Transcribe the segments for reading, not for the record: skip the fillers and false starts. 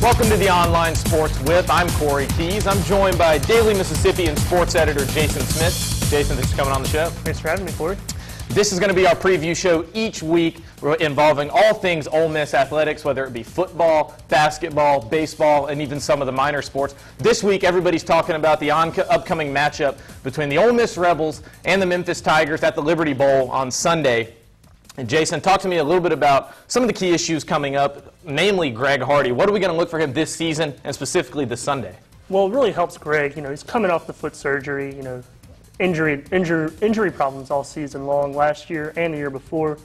Welcome to the Online Sports Whip. I'm Kory Keys. I'm joined by Daily Mississippian sports editor Jason Smith. Jason, thanks for coming on the show. Thanks for having me, Kory. This is going to be our preview show each week involving all things Ole Miss athletics, whether it be football, basketball, baseball, and even some of the minor sports. This week, everybody's talking about the upcoming matchup between the Ole Miss Rebels and the Memphis Tigers at the Liberty Bowl on Sunday. And Jason, talk to me a little bit about some of the key issues coming up, namely Greg Hardy. What are we going to look for him this season and specifically this Sunday? Well, it really helps Greg. He's coming off the foot surgery, injury problems all season long, last year and the year before.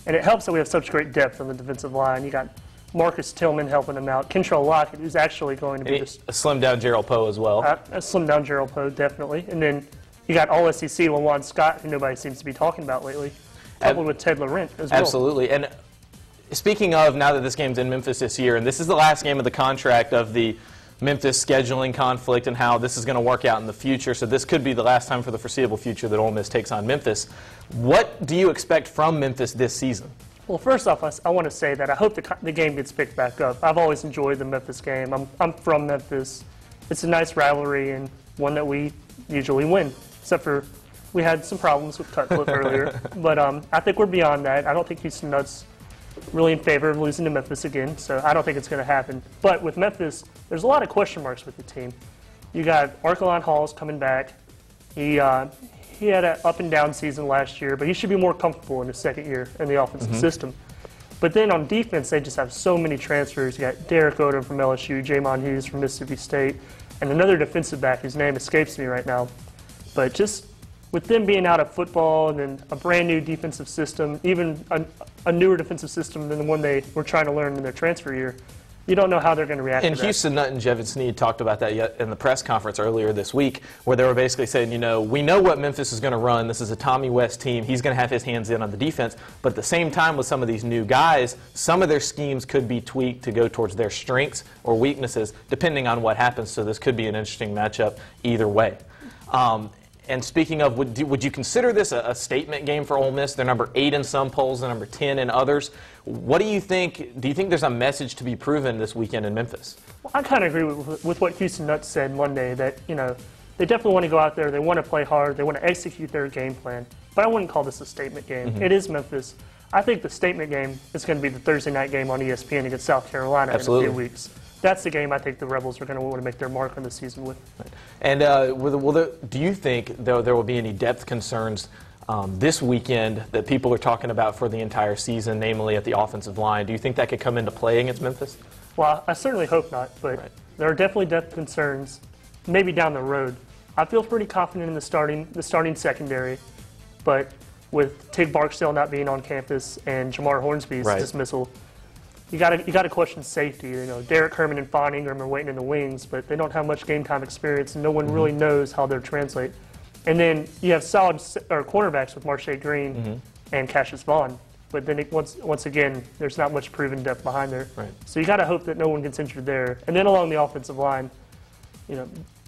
And it helps that we have such great depth on the defensive line. You got Marcus Tillman helping him out, Kentrell Lockett, who's actually going to be a slimmed-down Gerald Poe as well. A slimmed-down Gerald Poe, definitely. And then you got All-SEC Lawan Scott, who nobody seems to be talking about lately, coupled with Ted Laurent as well. Absolutely. And speaking of, now that this game's in Memphis this year, and this is the last game of the contract of the Memphis scheduling conflict and how this is going to work out in the future, so this could be the last time for the foreseeable future that Ole Miss takes on Memphis. What do you expect from Memphis this season? Well, first off, I want to say that I hope the game gets picked back up. I've always enjoyed the Memphis game. I'm from Memphis. It's a nice rivalry and one that we usually win, except for we had some problems with Cutcliffe earlier. But I think we're beyond that. I don't think Houston Nutt's really in favor of losing to Memphis again, so I don't think it's going to happen. But with Memphis, there's a lot of question marks with the team. You got Arkelon Hall's coming back. He had an up-and-down season last year, but he should be more comfortable in his second year in the offensive system. But then on defense, they just have so many transfers. You got Derek Odom from LSU, Jamon Hughes from Mississippi State, and another defensive back whose name escapes me right now. But just with them being out of football and then a brand new defensive system, even a newer defensive system than the one they were trying to learn in their transfer year, you don't know how they're going to react to that. And Houston Nutt and Jevin Sneed talked about that in the press conference earlier this week, where they were basically saying, we know what Memphis is going to run. This is a Tommy West team. He's going to have his hands in on the defense. But at the same time, with some of these new guys, some of their schemes could be tweaked to go towards their strengths or weaknesses, depending on what happens. So this could be an interesting matchup either way. And speaking of, would you consider this a statement game for Ole Miss? They're number 8 in some polls, they're number 10 in others. What do you think? Do you think there's a message to be proven this weekend in Memphis? Well, I kind of agree with what Houston Nutt said Monday, that they definitely want to go out there, they want to play hard, they want to execute their game plan. But I wouldn't call this a statement game. It is Memphis. I think the statement game is going to be the Thursday night game on ESPN against South Carolina in a few weeks. That's the game I think the Rebels are going to want to make their mark on the season with. And do you think there will be any depth concerns this weekend that people are talking about for the entire season, namely at the offensive line? Do you think that could come into play against Memphis? Well, I certainly hope not, but there are definitely depth concerns, maybe down the road. I feel pretty confident in the starting secondary, but with Tig Barksdale not being on campus and Jamar Hornsby's dismissal, you got to question safety. Derek Herman and Fawn Ingram are waiting in the wings, but they don't have much game time experience, and no one really knows how they'll translate. And then you have solid cornerbacks with Marshae Green and Cassius Vaughn, but then once again, there's not much proven depth behind there. So you got to hope that no one gets injured there. And then along the offensive line,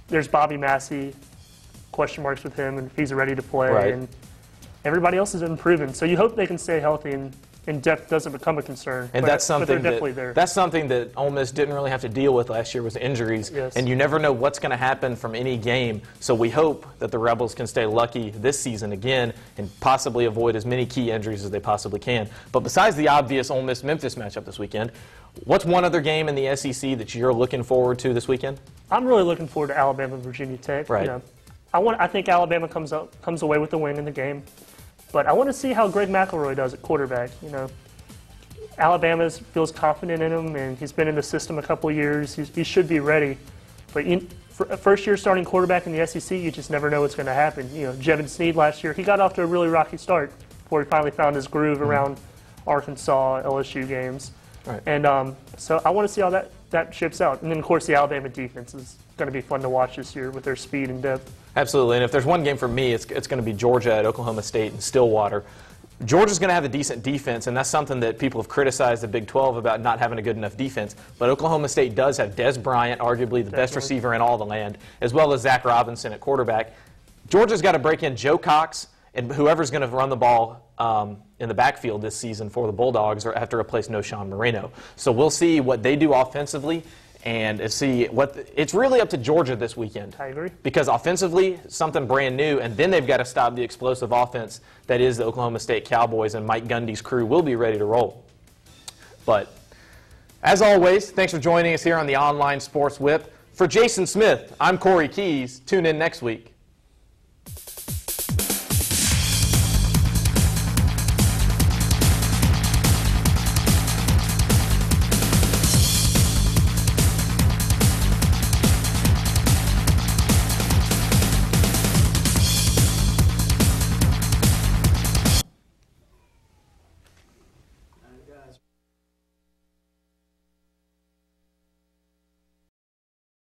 there's Bobby Massey, question marks with him and if he's ready to play, and everybody else has been proven. So you hope they can stay healthy and depth doesn't become a concern. And that's something that Ole Miss didn't really have to deal with last year, was injuries. And you never know what's going to happen from any game. So we hope that the Rebels can stay lucky this season again and possibly avoid as many key injuries as they possibly can. But besides the obvious Ole Miss-Memphis matchup this weekend, what's one other game in the SEC that you're looking forward to this weekend? I'm really looking forward to Alabama-Virginia Tech. I think Alabama comes away with the win in the game. But I want to see how Greg McElroy does at quarterback. Alabama feels confident in him, and he's been in the system a couple of years. He should be ready. But for a first-year starting quarterback in the SEC, you just never know what's going to happen. Jevin Sneed last year, he got off to a really rocky start before he finally found his groove around Arkansas, LSU games. And so I want to see how that ships out. And then, of course, the Alabama defense is going to be fun to watch this year with their speed and depth. Absolutely. And if there's one game for me, it's going to be Georgia at Oklahoma State in Stillwater. Georgia's going to have a decent defense, and that's something that people have criticized the Big 12 about not having a good enough defense. But Oklahoma State does have Des Bryant, arguably the best receiver in all the land, as well as Zach Robinson at quarterback. Georgia's got to break in Joe Cox and whoever's going to run the ball in the backfield this season for the Bulldogs or have to replace Noshawn Moreno. So we'll see what they do offensively. and see it's really up to Georgia this weekend. I agree. Because offensively, something brand new, and then they've got to stop the explosive offense that is the Oklahoma State Cowboys, and Mike Gundy's crew will be ready to roll. But as always, thanks for joining us here on the Online Sports Whip. For Jason Smith, I'm Kory Keys. Tune in next week.